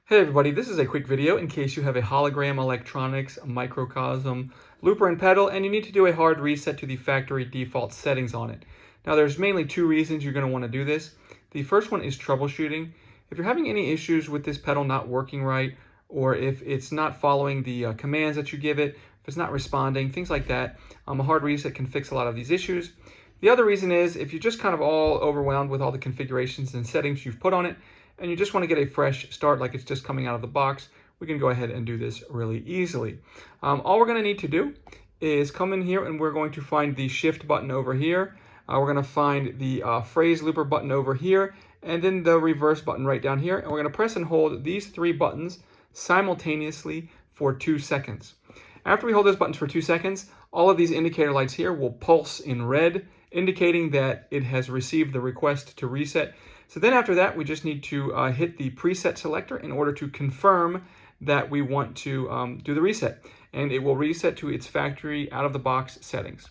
Hey everybody, this is a quick video in case you have a Hologram Electronics Microcosm looper and pedal and you need to do a hard reset to the factory default settings on it. Now there's mainly two reasons you're going to want to do this. The first one is troubleshooting. If you're having any issues with this pedal not working right, or if it's not following the commands that you give it, if it's not responding, things like that, a hard reset can fix a lot of these issues. The other reason is if you're just kind of all overwhelmed with all the configurations and settings you've put on it, and you just want to get a fresh start like it's just coming out of the box, we can go ahead and do this really easily. All we're going to need to do is come in here and we're going to find the shift button over here. We're going to find the phrase looper button over here, and then the reverse button right down here. And we're going to press and hold these three buttons simultaneously for 2 seconds. After we hold those buttons for 2 seconds, all of these indicator lights here will pulse in red, indicating that it has received the request to reset. So then after that, we just need to hit the preset selector in order to confirm that we want to do the reset. And it will reset to its factory out-of-the-box settings.